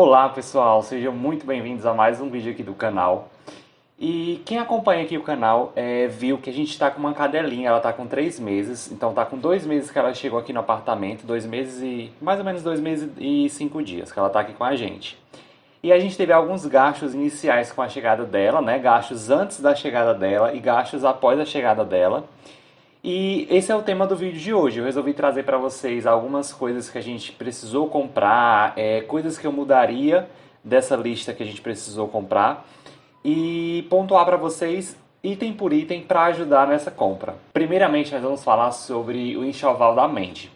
Olá pessoal, sejam muito bem-vindos a mais um vídeo aqui do canal. E quem acompanha aqui o canal viu que a gente está com uma cadelinha, ela está com 3 meses, então está com 2 meses que ela chegou aqui no apartamento, 2 meses e mais ou menos 2 meses e 5 dias que ela está aqui com a gente. E a gente teve alguns gastos iniciais com a chegada dela, né? Gastos antes da chegada dela e gastos após a chegada dela. E esse é o tema do vídeo de hoje. Eu resolvi trazer para vocês algumas coisas que a gente precisou comprar, coisas que eu mudaria dessa lista que a gente precisou comprar e pontuar para vocês item por item para ajudar nessa compra. Primeiramente, nós vamos falar sobre o enxoval da Mandy.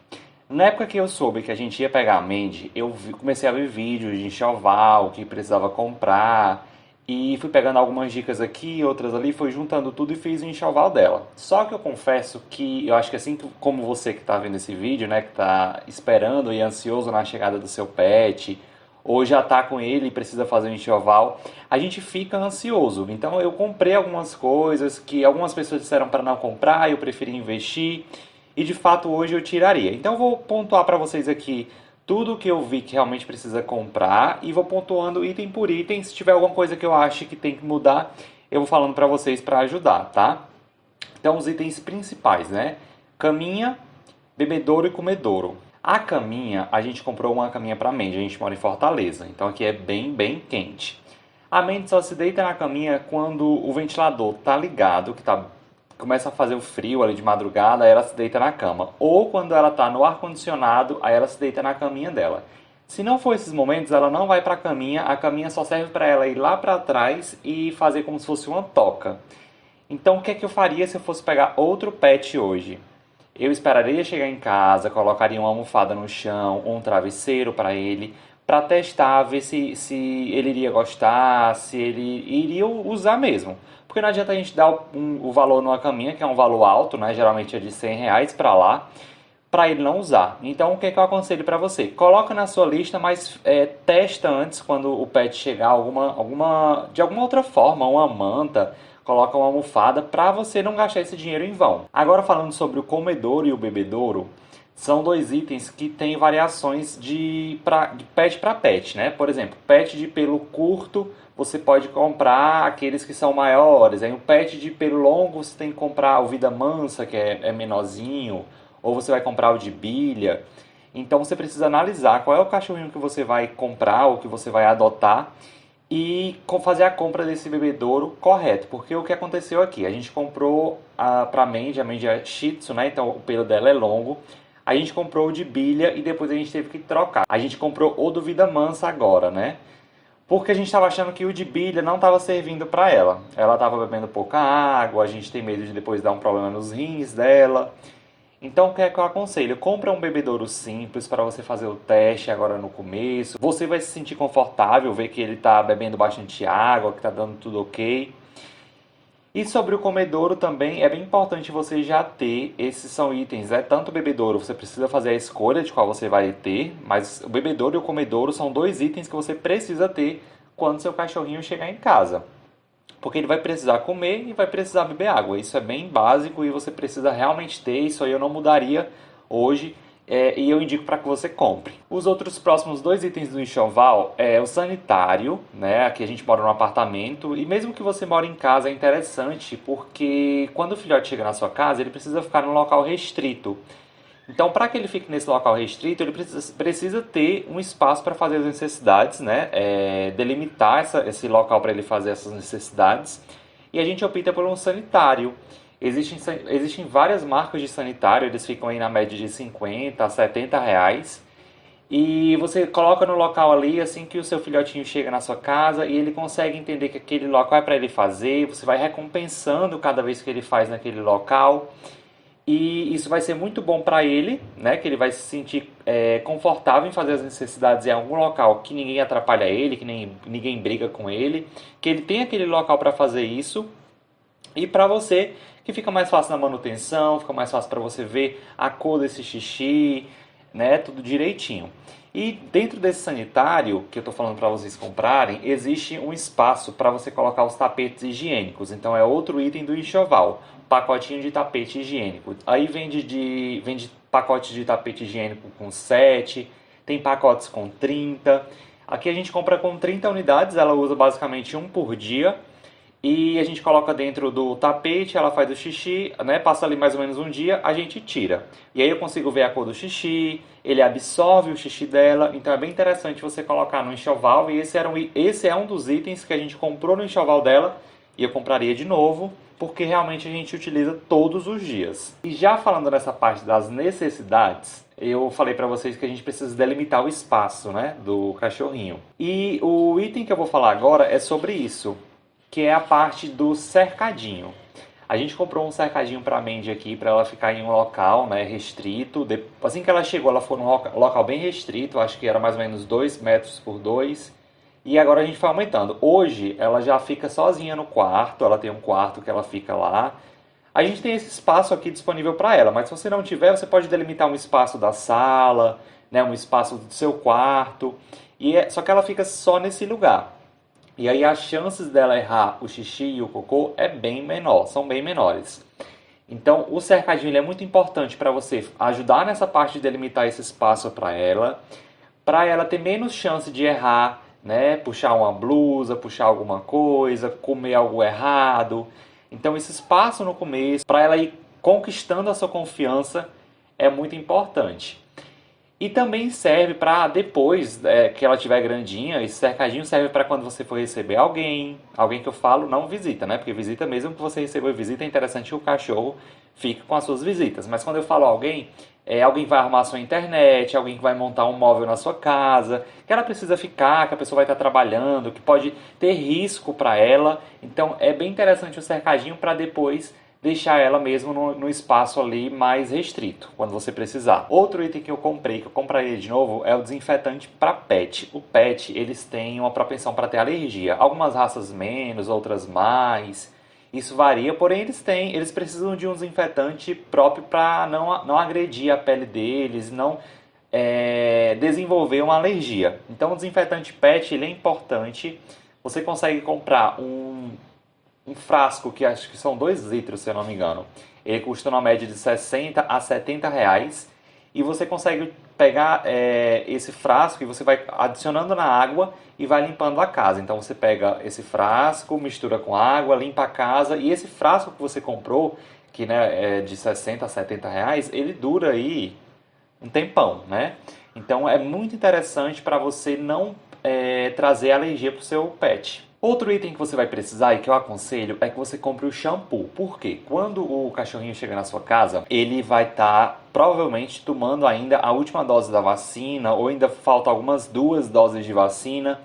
Na época que eu soube que a gente ia pegar a Mandy, comecei a ver vídeos de enxoval, que precisava comprar, e fui pegando algumas dicas aqui, outras ali, fui juntando tudo e fiz o enxoval dela. Só que eu confesso que eu acho que assim como você que está vendo esse vídeo, né, que está esperando e ansioso na chegada do seu pet, ou já está com ele e precisa fazer um enxoval, a gente fica ansioso. Então eu comprei algumas coisas que algumas pessoas disseram para não comprar, eu preferi investir e de fato hoje eu tiraria. Então eu vou pontuar para vocês aqui tudo que eu vi que realmente precisa comprar e vou pontuando item por item. Se tiver alguma coisa que eu ache que tem que mudar, eu vou falando para vocês para ajudar, tá? Então os itens principais, né? Caminha, bebedouro e comedouro. A caminha, a gente comprou uma caminha para Mandy, a gente mora em Fortaleza, então aqui é bem quente. A Mandy só se deita na caminha quando o ventilador tá ligado, começa a fazer o frio ali de madrugada, aí ela se deita na cama. Ou quando ela tá no ar-condicionado, aí ela se deita na caminha dela. Se não for esses momentos, ela não vai para a caminha só serve para ela ir lá para trás e fazer como se fosse uma toca. Então o que é que eu faria se eu fosse pegar outro pet hoje? Eu esperaria chegar em casa, colocaria uma almofada no chão, ou um travesseiro para testar, ver se ele iria gostar, se ele iria usar mesmo. Porque não adianta a gente dar o valor numa caminha, que é um valor alto, né? Geralmente é de R$ 100 para lá, para ele não usar. Então o que é que eu aconselho para você? Coloca na sua lista, mas testa antes quando o pet chegar de alguma outra forma, uma manta, coloca uma almofada para você não gastar esse dinheiro em vão. Agora falando sobre o comedouro e o bebedouro, são dois itens que têm variações de pet para pet, né? Por exemplo, pet de pelo curto, você pode comprar aqueles que são maiores. Aí um pet de pelo longo, você tem que comprar o vida mansa, que é menorzinho, ou você vai comprar o de bilha. Então você precisa analisar qual é o cachorrinho que você vai comprar ou que você vai adotar e fazer a compra desse bebedouro correto. Porque o que aconteceu aqui? A gente comprou para a Mandy é Shih Tzu, né? Então o pelo dela é longo. A gente comprou o de bilha e depois a gente teve que trocar. A gente comprou o do vida mansa agora, né? Porque a gente estava achando que o de bilha não estava servindo para ela. Ela estava bebendo pouca água, a gente tem medo de depois dar um problema nos rins dela. Então, o que é que eu aconselho? Compra um bebedouro simples para você fazer o teste agora no começo. Você vai se sentir confortável, ver que ele está bebendo bastante água, que está dando tudo ok. E sobre o comedouro também, é bem importante você já ter, esses são itens, né? Tanto o bebedouro, você precisa fazer a escolha de qual você vai ter, mas o bebedouro e o comedouro são dois itens que você precisa ter quando seu cachorrinho chegar em casa. Porque ele vai precisar comer e vai precisar beber água. Isso é bem básico e você precisa realmente ter. Isso aí eu não mudaria hoje e eu indico para que você compre. Os outros próximos dois itens do enxoval é o sanitário, né? Aqui a gente mora num apartamento e mesmo que você mora em casa é interessante porque quando o filhote chega na sua casa ele precisa ficar num local restrito. Então, para que ele fique nesse local restrito, ele precisa ter um espaço para fazer as necessidades, né? Delimitar esse local para ele fazer essas necessidades. E a gente opta por um sanitário. Existem várias marcas de sanitário, eles ficam aí na média de 50 a 70 reais. E você coloca no local ali, assim que o seu filhotinho chega na sua casa e ele consegue entender que aquele local é para ele fazer, você vai recompensando cada vez que ele faz naquele local. E isso vai ser muito bom para ele, né? Que ele vai se sentir confortável em fazer as necessidades em algum local que ninguém atrapalha ele, que ninguém briga com ele, que ele tem aquele local para fazer isso. E para você, que fica mais fácil na manutenção, fica mais fácil para você ver a cor desse xixi, né? Tudo direitinho. E dentro desse sanitário, que eu estou falando para vocês comprarem, existe um espaço para você colocar os tapetes higiênicos. Então é outro item do enxoval, pacotinho de tapete higiênico. Aí vende pacotes de tapete higiênico com 7, tem pacotes com 30. Aqui a gente compra com 30 unidades, ela usa basicamente um por dia. E a gente coloca dentro do tapete, ela faz o xixi, né? Passa ali mais ou menos um dia, a gente tira. E aí eu consigo ver a cor do xixi, ele absorve o xixi dela, então é bem interessante você colocar no enxoval. E esse é um dos itens que a gente comprou no enxoval dela e eu compraria de novo, porque realmente a gente utiliza todos os dias. E já falando nessa parte das necessidades, eu falei para vocês que a gente precisa delimitar o espaço, né, do cachorrinho. E o item que eu vou falar agora é sobre isso, que é a parte do cercadinho. A gente comprou um cercadinho para a Mandy aqui, para ela ficar em um local, né, restrito. Assim que ela chegou, ela foi num local bem restrito, acho que era mais ou menos 2 metros por 2. E agora a gente foi aumentando. Hoje ela já fica sozinha no quarto, ela tem um quarto que ela fica lá. A gente tem esse espaço aqui disponível para ela, mas se você não tiver, você pode delimitar um espaço da sala, né, um espaço do seu quarto. Só que ela fica só nesse lugar. E aí as chances dela errar o xixi e o cocô são bem menores. Então o cercadinho ele é muito importante para você ajudar nessa parte de delimitar esse espaço para ela ter menos chance de errar, né? Puxar uma blusa, puxar alguma coisa, comer algo errado. Então esse espaço no começo, para ela ir conquistando a sua confiança, é muito importante. E também serve para depois que ela tiver grandinha, esse cercadinho serve para quando você for receber alguém que eu falo não visita, né? Porque visita, mesmo que você receba visita, é interessante que o cachorro fique com as suas visitas. Mas quando eu falo alguém, é alguém que vai arrumar a sua internet, alguém que vai montar um móvel na sua casa, que ela precisa ficar, que a pessoa vai estar trabalhando, que pode ter risco para ela. Então é bem interessante o cercadinho para depois deixar ela mesmo no espaço ali mais restrito, quando você precisar. Outro item que eu comprei, que eu compraria de novo, é o desinfetante para pet. O pet, eles têm uma propensão para ter alergia. Algumas raças menos, outras mais. Isso varia, porém eles precisam de um desinfetante próprio para não agredir a pele deles, não desenvolver uma alergia. Então o desinfetante pet, ele é importante. Você consegue comprar um frasco que acho que são 2 litros, se eu não me engano. Ele custa uma média de 60 a 70 reais. E você consegue pegar esse frasco e você vai adicionando na água e vai limpando a casa. Então você pega esse frasco, mistura com água, limpa a casa. E esse frasco que você comprou, que né, é de 60 a 70 reais, ele dura aí um tempão, né? Então é muito interessante para você não trazer alergia para o seu pet. Outro item que você vai precisar e que eu aconselho é que você compre o shampoo. Por quê? Quando o cachorrinho chega na sua casa, ele vai estar provavelmente tomando ainda a última dose da vacina ou ainda falta algumas 2 doses de vacina.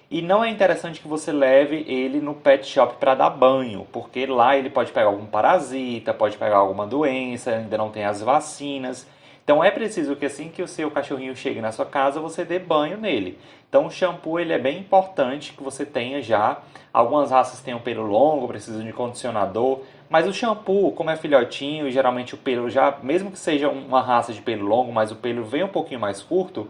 E não é interessante que você leve ele no pet shop para dar banho, porque lá ele pode pegar algum parasita, pode pegar alguma doença, ainda não tem as vacinas. Então é preciso que assim que o seu cachorrinho chegue na sua casa, você dê banho nele. Então o shampoo ele é bem importante que você tenha já. Algumas raças têm um pelo longo, precisam de condicionador, mas o shampoo, como é filhotinho, e geralmente o pelo já, mesmo que seja uma raça de pelo longo, mas o pelo vem um pouquinho mais curto,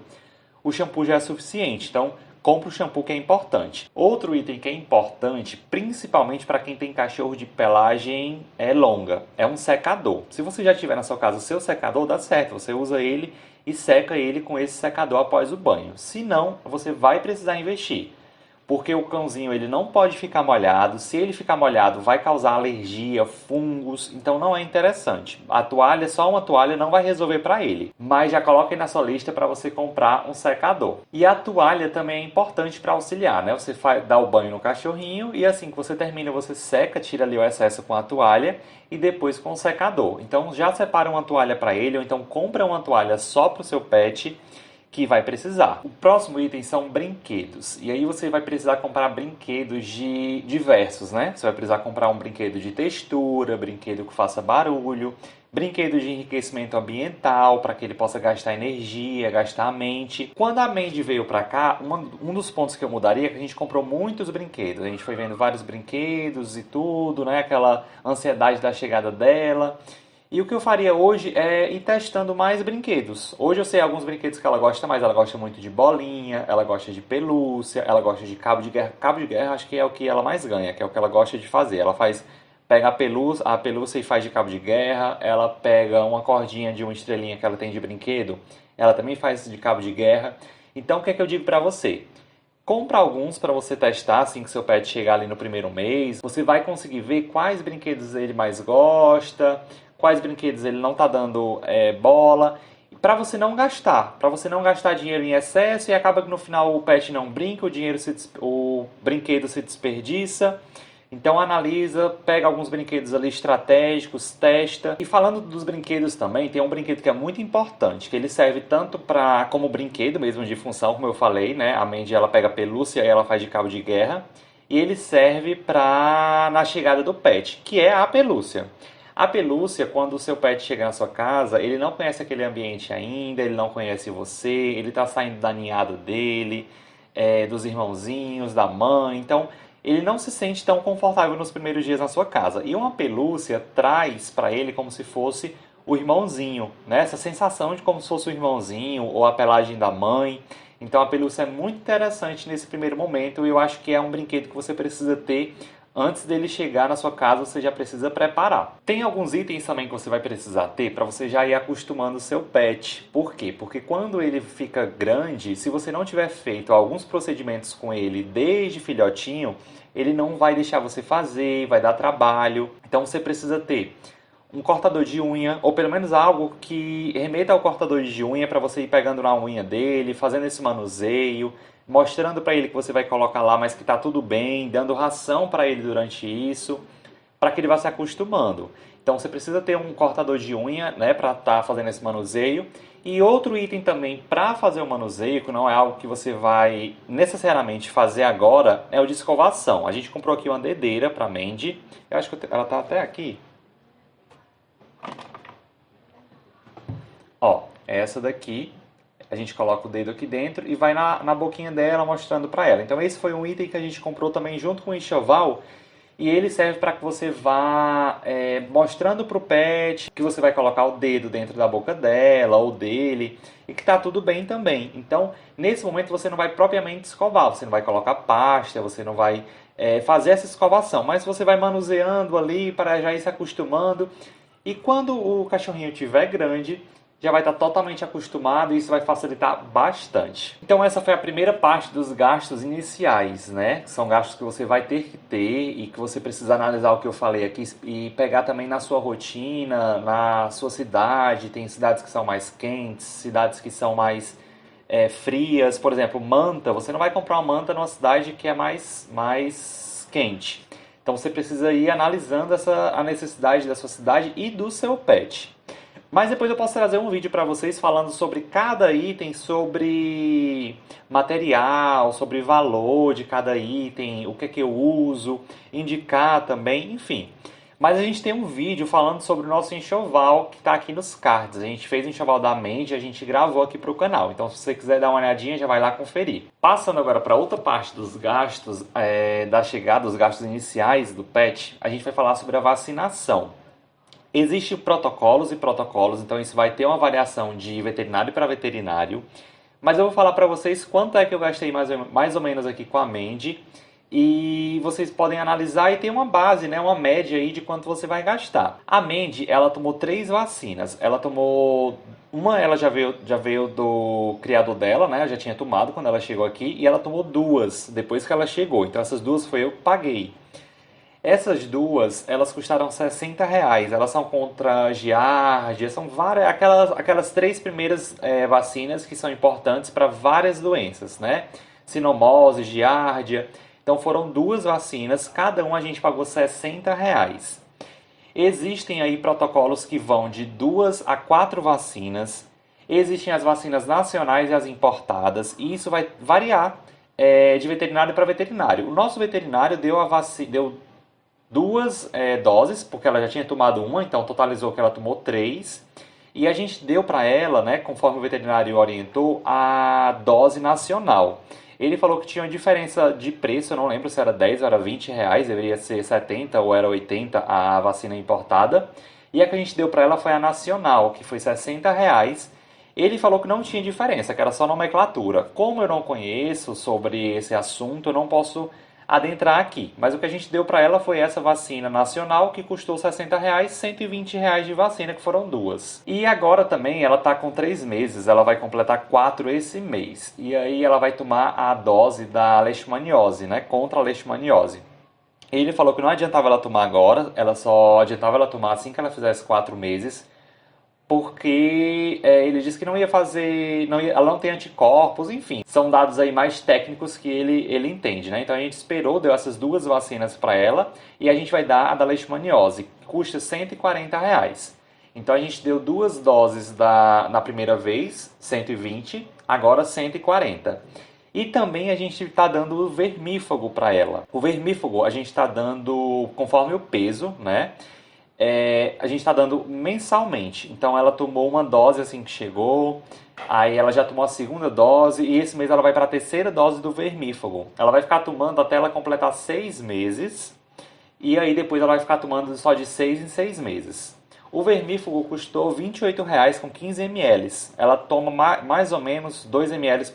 o shampoo já é suficiente. Então compre o shampoo que é importante. Outro item que é importante, principalmente para quem tem cachorro de pelagem longa, é um secador. Se você já tiver na sua casa o seu secador, dá certo. Você usa ele e seca ele com esse secador após o banho. Se não, você vai precisar investir. Porque o cãozinho ele não pode ficar molhado. Se ele ficar molhado, vai causar alergia, fungos. Então não é interessante. A toalha, só uma toalha não vai resolver para ele. Mas já coloque aí na sua lista para você comprar um secador. E a toalha também é importante para auxiliar, né? Você dá o banho no cachorrinho e assim que você termina, você seca, tira ali o excesso com a toalha e depois com o secador. Então já separa uma toalha para ele ou então compra uma toalha só para o seu pet que vai precisar. O próximo item são brinquedos. E aí você vai precisar comprar brinquedos de diversos, né? Você vai precisar comprar um brinquedo de textura, brinquedo que faça barulho, brinquedo de enriquecimento ambiental, para que ele possa gastar energia, gastar a mente. Quando a Mandy veio para cá, um dos pontos que eu mudaria é que a gente comprou muitos brinquedos. A gente foi vendo vários brinquedos e tudo, né? Aquela ansiedade da chegada dela. E o que eu faria hoje é ir testando mais brinquedos. Hoje eu sei alguns brinquedos que ela gosta mais. Ela gosta muito de bolinha, ela gosta de pelúcia, ela gosta de cabo de guerra. Cabo de guerra acho que é o que ela mais ganha, que é o que ela gosta de fazer. Ela pega a pelúcia e faz de cabo de guerra. Ela pega uma cordinha de uma estrelinha que ela tem de brinquedo. Ela também faz de cabo de guerra. Então o que é que eu digo pra você? Compra alguns para você testar assim que seu pet chegar ali no primeiro mês. Você vai conseguir ver quais brinquedos ele mais gosta, quais brinquedos ele não está dando bola, para você não gastar dinheiro em excesso e acaba que no final o pet não brinca, o brinquedo se desperdiça. Então analisa, pega alguns brinquedos ali estratégicos, testa. E falando dos brinquedos também, tem um brinquedo que é muito importante, que ele serve tanto para como brinquedo mesmo de função, como eu falei, né? A Mandy ela pega pelúcia e ela faz de cabo de guerra. E ele serve para na chegada do pet, que é a pelúcia. A pelúcia, quando o seu pet chegar na sua casa, ele não conhece aquele ambiente ainda, ele não conhece você, ele está saindo da ninhada dele, dos irmãozinhos, da mãe, então ele não se sente tão confortável nos primeiros dias na sua casa. E uma pelúcia traz para ele como se fosse o irmãozinho, né? Essa sensação de como se fosse o irmãozinho ou a pelagem da mãe. Então a pelúcia é muito interessante nesse primeiro momento e eu acho que é um brinquedo que você precisa ter antes dele chegar na sua casa, você já precisa preparar. Tem alguns itens também que você vai precisar ter para você já ir acostumando o seu pet. Por quê? Porque quando ele fica grande, se você não tiver feito alguns procedimentos com ele desde filhotinho, ele não vai deixar você fazer, vai dar trabalho. Então você precisa ter um cortador de unha, ou pelo menos algo que remeta ao cortador de unha para você ir pegando na unha dele, fazendo esse manuseio, mostrando para ele que você vai colocar lá, mas que está tudo bem, dando ração para ele durante isso, para que ele vá se acostumando. Então você precisa ter um cortador de unha, né, para estar fazendo esse manuseio. E outro item também para fazer o manuseio, que não é algo que você vai necessariamente fazer agora, é o de escovação. A gente comprou aqui uma dedeira para a Mandy. Eu acho que ela está até aqui. Ó, essa daqui, a gente coloca o dedo aqui dentro e vai na boquinha dela mostrando para ela. Então esse foi um item que a gente comprou também junto com o enxoval e ele serve para que você vá mostrando para o pet que você vai colocar o dedo dentro da boca dela ou dele e que tá tudo bem também. Então nesse momento você não vai propriamente escovar, você não vai colocar pasta, você não vai fazer essa escovação, mas você vai manuseando ali para já ir se acostumando. E quando o cachorrinho estiver grande, já vai estar totalmente acostumado e isso vai facilitar bastante. Então essa foi a primeira parte dos gastos iniciais, né? São gastos que você vai ter que ter e que você precisa analisar o que eu falei aqui e pegar também na sua rotina, na sua cidade. Tem cidades que são mais quentes, cidades que são mais frias. Por exemplo, manta. Você não vai comprar uma manta numa cidade que é mais quente. Então você precisa ir analisando a necessidade da sua cidade e do seu pet. Mas depois eu posso trazer um vídeo para vocês falando sobre cada item, sobre material, sobre valor de cada item, o que é que eu uso, indicar também, enfim. Mas a gente tem um vídeo falando sobre o nosso enxoval que está aqui nos cards. A gente fez o enxoval da Mandy e a gente gravou aqui para o canal. Então se você quiser dar uma olhadinha, já vai lá conferir. Passando agora para outra parte dos gastos da chegada, os gastos iniciais do pet, a gente vai falar sobre a vacinação. Existem protocolos e protocolos, então isso vai ter uma variação de veterinário para veterinário. Mas eu vou falar para vocês quanto é que eu gastei mais ou menos aqui com a Mandy. E vocês podem analisar e ter uma base, né, uma média aí de quanto você vai gastar. A Mandy, ela tomou 3 vacinas. Ela tomou... Uma ela já veio do criador dela, né? Já tinha tomado quando ela chegou aqui. E ela tomou 2 depois que ela chegou. Então essas 2 foi eu que paguei. Essas 2, elas custaram R$ 60. Elas são contra giardia, são várias, aquelas 3 primeiras vacinas que são importantes para várias doenças, né? Sinomose, giardia. Então foram 2 vacinas, cada uma a gente pagou R$ 60. Existem aí protocolos que vão de 2 a 4 vacinas. Existem as vacinas nacionais e as importadas, e isso vai variar de veterinário para veterinário. O nosso veterinário deu 2 doses, porque ela já tinha tomado uma, então totalizou que ela tomou 3. E a gente deu para ela, né, conforme o veterinário orientou, a dose nacional. Ele falou que tinha uma diferença de preço, eu não lembro se era 10 ou era R$ 20, deveria ser 70 ou era 80 a vacina importada. E a que a gente deu para ela foi a nacional, que foi R$ 60. Ele falou que não tinha diferença, que era só nomenclatura. Como eu não conheço sobre esse assunto, eu não posso adentrar aqui. Mas o que a gente deu para ela foi essa vacina nacional, que custou R$60, R$120 de vacina, que foram duas. E agora também ela está com 3 meses, ela vai completar 4 esse mês. E aí ela vai tomar a dose da leishmaniose, né, contra a leishmaniose. Ele falou que não adiantava ela tomar agora, ela só adiantava ela tomar assim que ela fizesse 4 meses, porque ele disse que não ia fazer, ela não tem anticorpos, enfim. São dados aí mais técnicos que ele entende, né? Então a gente esperou, deu essas duas vacinas para ela e a gente vai dar a da leishmaniose, que custa R$140. Então a gente deu 2 doses na primeira vez, 120, agora 140. E também a gente está dando o vermífugo para ela. O vermífugo a gente está dando conforme o peso, né? A gente está dando mensalmente. Então ela tomou uma dose assim que chegou, aí ela já tomou a segunda dose e esse mês ela vai para a terceira dose do vermífugo. Ela vai ficar tomando até ela completar 6 meses e aí depois ela vai ficar tomando só de 6 em 6 meses. O vermífugo custou R$28 com 15 ml. Ela toma mais ou menos 2 ml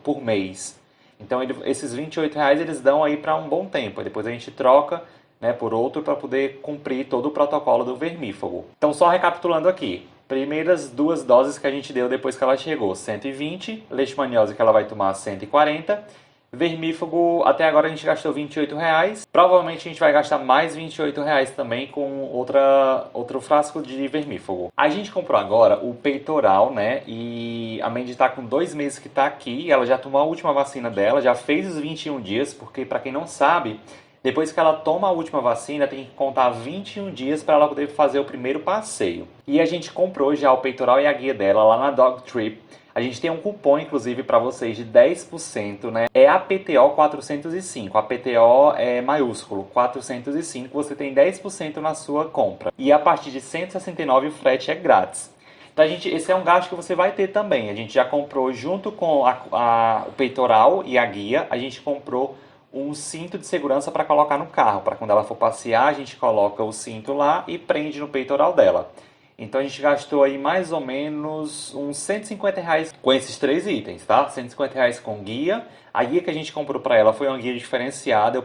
por mês. Então esses R$28 eles dão aí para um bom tempo. Depois a gente troca, né, por outro para poder cumprir todo o protocolo do vermífugo. Então só recapitulando aqui. Primeiras 2 doses que a gente deu depois que ela chegou, 120, leishmaniose que ela vai tomar 140, vermífugo até agora a gente gastou R$28, provavelmente a gente vai gastar mais R$28 também com outro frasco de vermífugo. A gente comprou agora o peitoral, né, e a Mandy está com 2 meses que está aqui, ela já tomou a última vacina dela, já fez os 21 dias, porque para quem não sabe, depois que ela toma a última vacina, tem que contar 21 dias para ela poder fazer o primeiro passeio. E a gente comprou já o peitoral e a guia dela lá na Dog Trip. A gente tem um cupom, inclusive, para vocês de 10%, né? É APTO 405. APTO é maiúsculo, 405. Você tem 10% na sua compra. E a partir de R$ 169 o frete é grátis. Então, esse é um gasto que você vai ter também. A gente já comprou junto com o peitoral e a guia. A gente comprou um cinto de segurança para colocar no carro. Para quando ela for passear, a gente coloca o cinto lá e prende no peitoral dela. Então a gente gastou aí mais ou menos uns R$150 com esses 3 itens, tá? R$150 com guia. A guia que a gente comprou para ela foi uma guia diferenciada.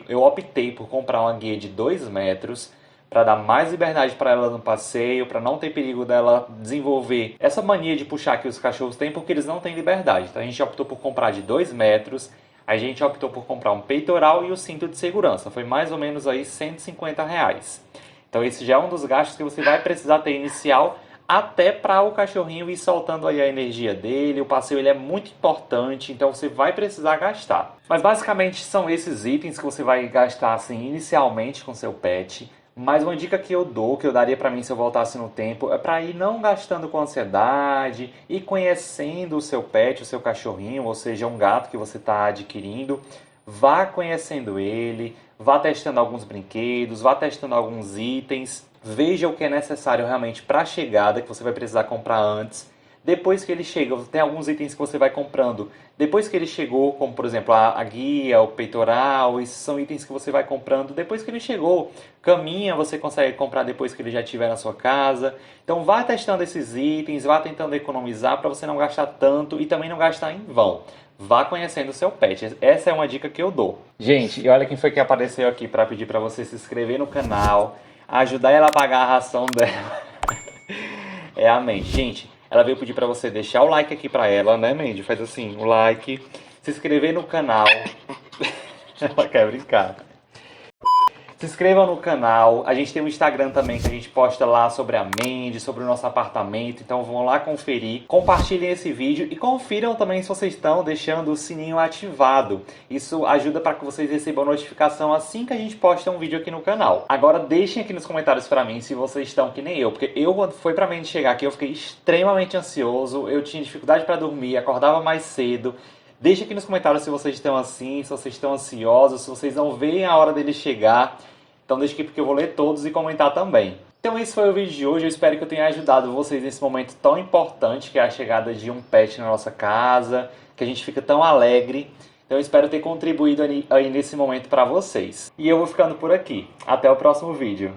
Eu optei por comprar uma guia de 2 metros para dar mais liberdade para ela no passeio, para não ter perigo dela desenvolver essa mania de puxar que os cachorros têm, porque eles não têm liberdade. Então a gente optou por comprar de 2 metros. A gente optou por comprar um peitoral e o cinto de segurança. Foi mais ou menos aí R$150. Então esse já é um dos gastos que você vai precisar ter inicial, até para o cachorrinho ir soltando aí a energia dele. O passeio ele é muito importante, então você vai precisar gastar. Mas basicamente são esses itens que você vai gastar assim inicialmente com seu pet. Mas uma dica que eu dou, que eu daria para mim se eu voltasse no tempo, é para ir não gastando com ansiedade e conhecendo o seu pet, o seu cachorrinho, ou seja, um gato que você está adquirindo. Vá conhecendo ele, vá testando alguns brinquedos, vá testando alguns itens, veja o que é necessário realmente para a chegada, que você vai precisar comprar antes. Depois que ele chega, tem alguns itens que você vai comprando depois que ele chegou, como por exemplo a guia, o peitoral, esses são itens que você vai comprando depois que ele chegou. Caminha você consegue comprar depois que ele já estiver na sua casa. Então vá testando esses itens, vá tentando economizar para você não gastar tanto e também não gastar em vão. Vá conhecendo o seu pet. Essa é uma dica que eu dou. Gente, e olha quem foi que apareceu aqui para pedir para você se inscrever no canal, ajudar ela a pagar a ração dela. É a Mandy. Gente, ela veio pedir para você deixar o like aqui para ela, né, Mandy? Faz assim, o like, se inscrever no canal. Ela quer brincar. Se inscrevam no canal, a gente tem um Instagram também que a gente posta lá sobre a Mandy, sobre o nosso apartamento, então vão lá conferir, compartilhem esse vídeo e confiram também se vocês estão deixando o sininho ativado. Isso ajuda para que vocês recebam notificação assim que a gente posta um vídeo aqui no canal. Agora deixem aqui nos comentários para mim se vocês estão que nem eu, porque eu quando foi pra Mandy chegar aqui eu fiquei extremamente ansioso, eu tinha dificuldade para dormir, acordava mais cedo. Deixe aqui nos comentários se vocês estão assim, se vocês estão ansiosos, se vocês não veem a hora dele chegar. Então deixa aqui porque eu vou ler todos e comentar também. Então esse foi o vídeo de hoje, eu espero que eu tenha ajudado vocês nesse momento tão importante que é a chegada de um pet na nossa casa, que a gente fica tão alegre. Então eu espero ter contribuído aí nesse momento para vocês. E eu vou ficando por aqui. Até o próximo vídeo.